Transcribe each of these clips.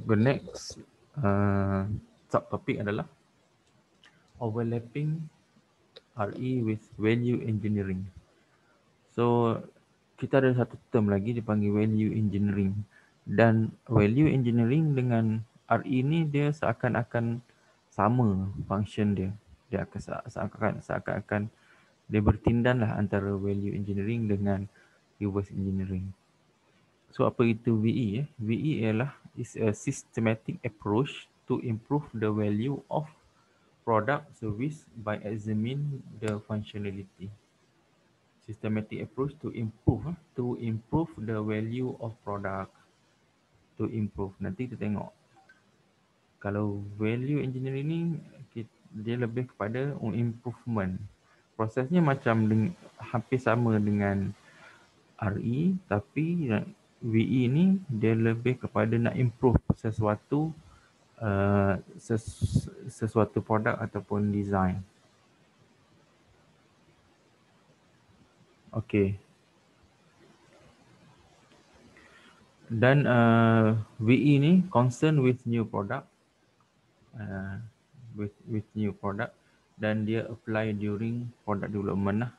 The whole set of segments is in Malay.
the next subtopic adalah overlapping RE with value engineering. So kita ada satu term lagi dipanggil value engineering, dan value engineering dengan RE ni dia seakan-akan sama function dia. Dia akan seakan-akan dia bertindan lah antara value engineering dengan reverse engineering. So apa itu VE? VE ialah is a systematic approach to improve the value of product service by examining the functionality. Systematic approach to improve the value of product. To improve. Nanti kita tengok. Kalau value engineering ni dia lebih kepada improvement. Prosesnya macam hampir sama dengan RE, tapi VE ni dia lebih kepada nak improve sesuatu sesuatu produk ataupun design. Okay. Dan VE ni concern with new product, with new product, dan dia apply during product development lah.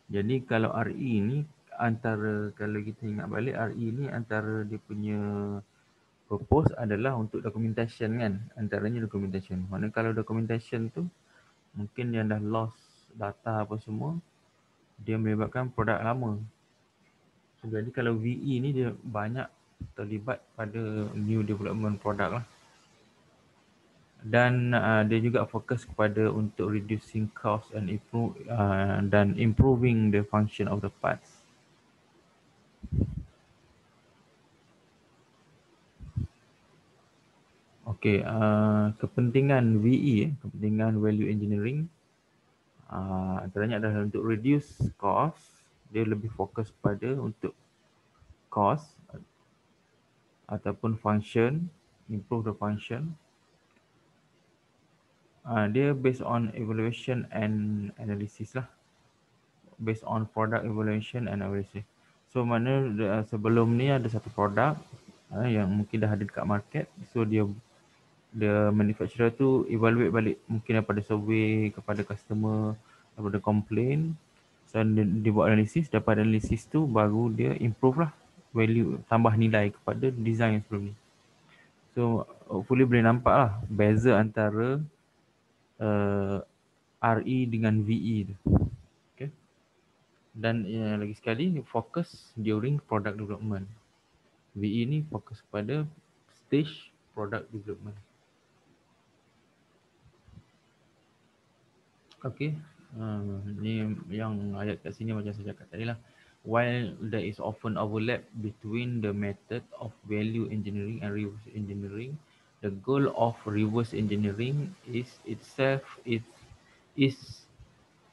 Jadi kalau RE ni antara, kalau kita ingat balik, RE ni antara dia punya purpose adalah untuk documentation kan, antaranya documentation. Mana kalau documentation tu mungkin yang dah lost data apa semua, dia menyebabkan produk lama. So, jadi kalau VE ni dia banyak terlibat pada new development product lah. Dan dia juga fokus kepada untuk reducing cost and improving the function of the parts. Okay, kepentingan VE, kepentingan value engineering, antaranya adalah untuk reduce cost. Dia lebih fokus pada untuk cost ataupun function, improve the function. Dia based on evaluation and analysis lah. Based on product evaluation and analysis. So mana sebelum ni ada satu produk yang mungkin dah ada dekat market. So dia manufacturer tu evaluate balik, mungkin daripada survey kepada customer, daripada complain. So dia buat analisis, dapat analisis tu baru dia improve lah value, tambah nilai kepada design yang sebelum ni. So hopefully boleh nampak lah beza antara RE dengan VE tu. Okay. Dan lagi sekali, fokus during product development. VE ni fokus kepada stage product development. Okay. Ni yang ayat kat sini macam saya cakap tadi lah. While there is often overlap between the method of value engineering and reverse engineering, the goal of reverse engineering is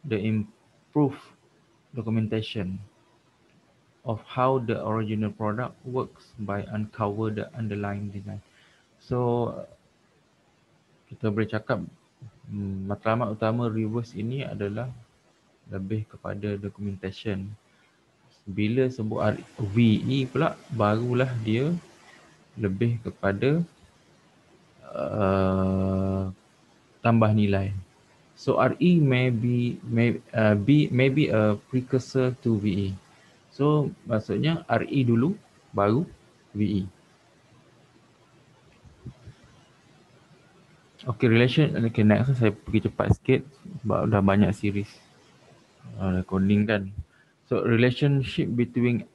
the improved documentation of how the original product works by uncover the underlying design. So kita boleh cakap matlamat utama reverse ini adalah lebih kepada documentation. Bila sebut VE pula, barulah dia lebih kepada tambah nilai. So RE may be a precursor to VE. So maksudnya RE dulu baru VE. Okay, relation. Okay, next saya pergi cepat sikit sebab dah banyak series recording kan. So relationship between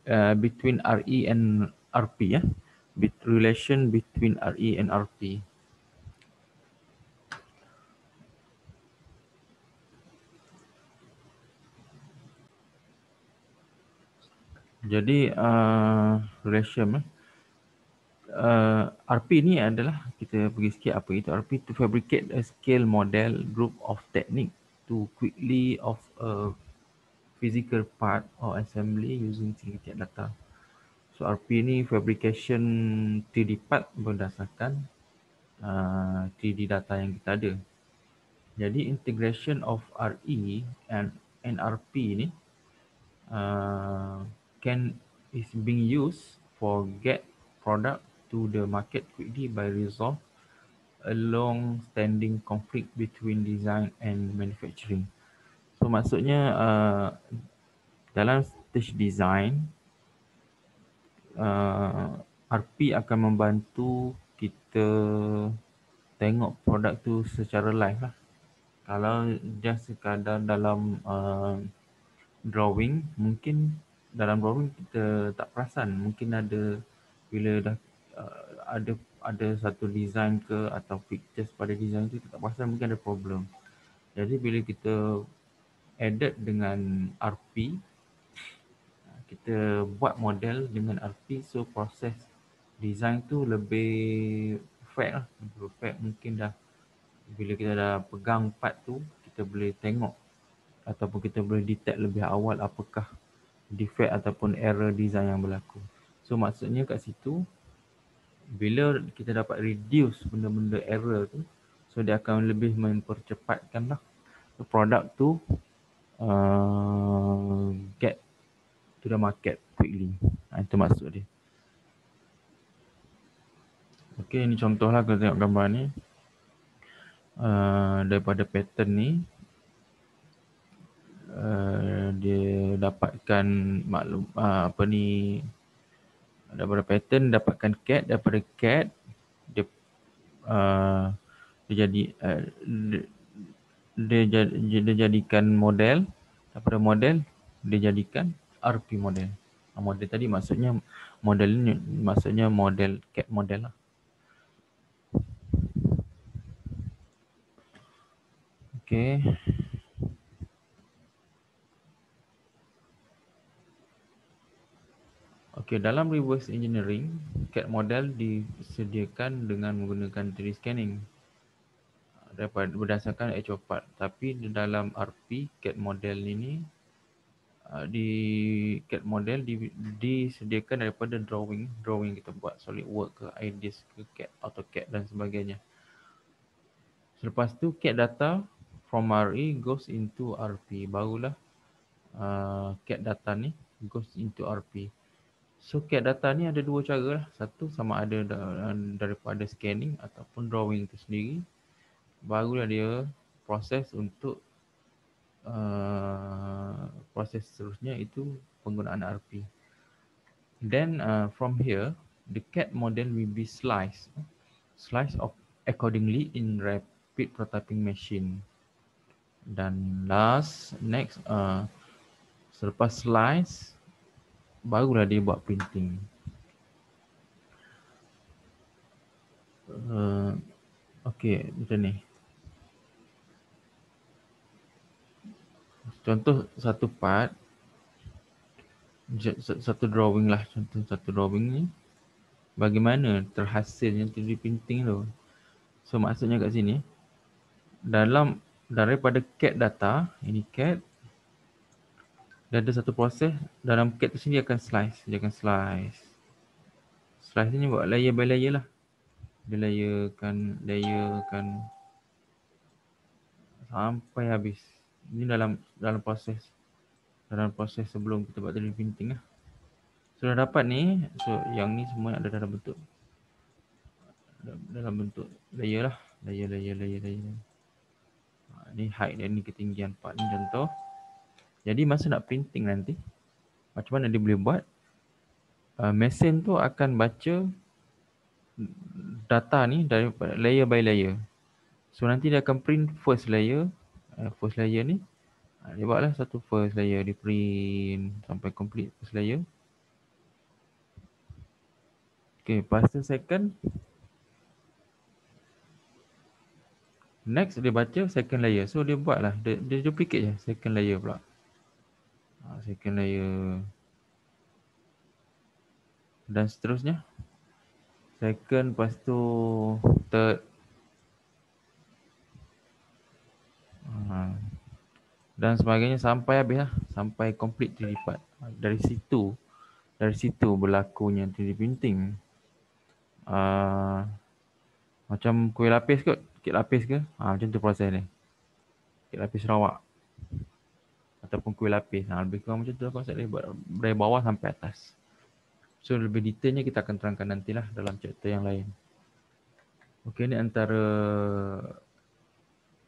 RE and RP ya. Relation between RE and RP. Jadi relation RP ni adalah, kita pergi sikit apa itu RP, to fabricate a scale model group of technique to quickly of a physical part or assembly using synthetic data. So RP ni fabrication 3D part berdasarkan 3D data yang kita ada. Jadi integration of RE and RP ni is being used for get product to the market quickly by resolve a long-standing conflict between design and manufacturing. So maksudnya dalam stage design, RP akan membantu kita tengok produk tu secara live lah. Kalau just sekadar dalam drawing, mungkin dalam drawing kita tak perasan, mungkin ada bila dah ada satu design ke atau pictures pada design tu kita tak perasan, mungkin ada problem. Jadi bila kita edit dengan RP, kita buat model dengan RP, so proses design tu lebih perfect lah, lebih perfect. Mungkin dah bila kita dah pegang part tu, kita boleh tengok ataupun kita boleh detect lebih awal apakah defect ataupun error design yang berlaku. So maksudnya kat situ, bila kita dapat reduce benda-benda error tu, so dia akan lebih mempercepatkan lah produk tu get to the market quickly. Itu maksud dia. Okay, ini contoh lah kita tengok gambar ni. Daripada pattern ni, dia dapatkan maklum apa ni, daripada pattern dapatkan CAD, daripada CAD dia dia jadi dia jadikan model, daripada model dia jadikan RP model. Model tadi maksudnya model ni maksudnya model CAD model lah. Okay. Okay, dalam reverse engineering, CAD model disediakan dengan menggunakan 3D scanning berdasarkan actual part. Tapi di dalam RP, CAD model ini di CAD model disediakan daripada drawing kita buat SolidWorks ke iDisk ke CAD, AutoCAD dan sebagainya. Selepas tu CAD data from RE goes into RP. Barulah CAD data ni goes into RP. So CAD data ni ada dua cara lah. Satu sama ada daripada scanning ataupun drawing itu sendiri. Barulah dia proses untuk proses seterusnya itu penggunaan RP. Then from here, the CAD model will be sliced of accordingly in rapid prototyping machine. Dan next selepas slice, barulah dia buat printing. Okay, macam ni. Contoh satu part, satu drawing lah, contoh satu drawing ni, bagaimana terhasilnya 3D printing tu. So maksudnya kat sini, daripada CAD data, ini CAD, dan ada satu proses dalam CAD tu sendiri akan slice. Dia akan slice. Slice ni buat layer by layer lah. Dia layerkan sampai habis. Ini dalam proses sebelum kita buat 3D printing lah. So dah dapat ni, so yang ni semua ada dalam bentuk layer lah. Layer. Ni height dan ni ketinggian part ni contoh. Jadi masa nak printing nanti, macam mana dia boleh buat? Mesin tu akan baca data ni dari layer by layer. So nanti dia akan print first layer ni. Dia buatlah satu first layer, dia print sampai complete first layer. Okay, lepas tu second. Next dia baca second layer. So dia buatlah, dia duplicate je second layer pula. Second layer. Dan seterusnya. Second, lepas tu third. Dan sebagainya sampai habis lah. Sampai complete 3D part. Dari situ berlakunya 3D printing. Macam kuih lapis kot. Kek lapis ke? Macam tu proses dia. Kek lapis Sarawak. Ataupun kuih lapis. Lebih kurang macam tu konsep dia. Dari bawah sampai atas. So lebih detailnya kita akan terangkan nantilah dalam chapter yang lain. Okey, ini antara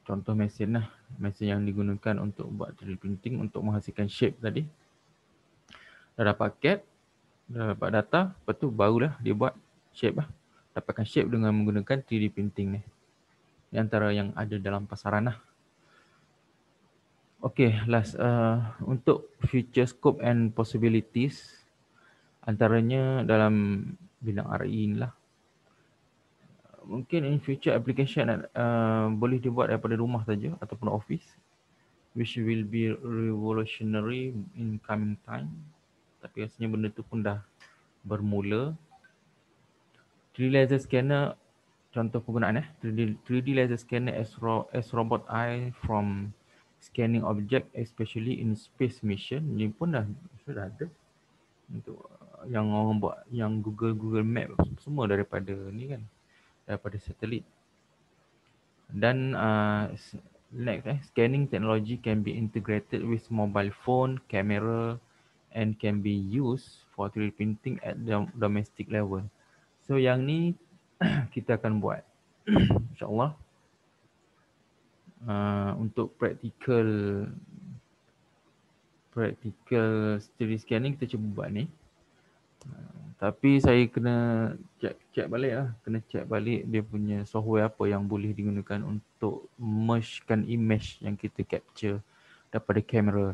contoh mesin lah. Mesin yang digunakan untuk buat 3D printing untuk menghasilkan shape tadi. Dah dapat CAD, dah dapat data, lepas tu barulah dia buat shape lah. Dapatkan shape dengan menggunakan 3D printing ni. Ini antara yang ada dalam pasaran lah. Okay, last. Untuk future scope and possibilities, antaranya dalam bidang RE ni lah. Mungkin in future application boleh dibuat daripada rumah saja ataupun office, which will be revolutionary in coming time. Tapi rasanya benda tu pun dah bermula. 3D laser scanner, contoh penggunaan 3D laser scanner as robot eye from scanning object, especially in space mission. Ni pun sudah ada untuk yang orang buat, yang Google Map semua daripada ni kan, daripada satelit. Dan next, scanning technology can be integrated with mobile phone camera and can be used for 3D printing at the domestic level. So yang ni kita akan buat insyaAllah. Untuk practical 3D scanning kita cuba buat ni. Tapi saya kena check balik lah. Kena check balik dia punya software apa yang boleh digunakan untuk mergekan image yang kita capture daripada kamera.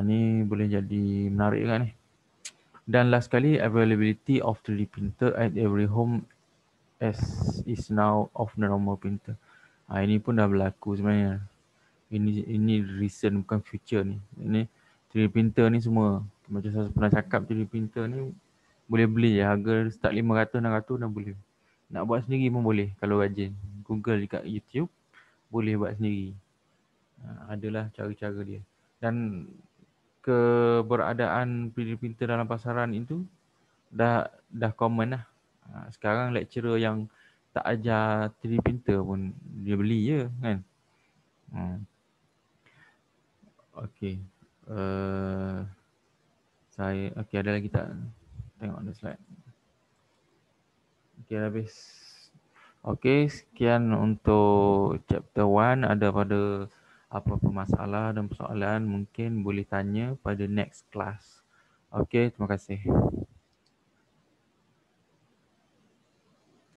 Ni boleh jadi menarik kan ni. Dan last kali, availability of 3D printer at every home as is now of normal printer. Ini pun dah berlaku sebenarnya. Ini recent, bukan future ni. Ini 3D printer ni semua. Macam saya pernah cakap, 3D printer ni boleh beli je. Harga start 500, 600 dah boleh. Nak buat sendiri pun boleh kalau rajin. Google dekat YouTube, boleh buat sendiri. Adalah cara-cara dia. Dan keberadaan 3D printer dalam pasaran itu dah common lah. Sekarang lecturer yang tak ajar 3D printer pun dia beli je kan. Okey. Ada lagi tak? Tengok the slide. Okey, habis. Okey, sekian untuk chapter 1. Ada pada apa-apa masalah dan persoalan mungkin boleh tanya pada next class. Okey, terima kasih.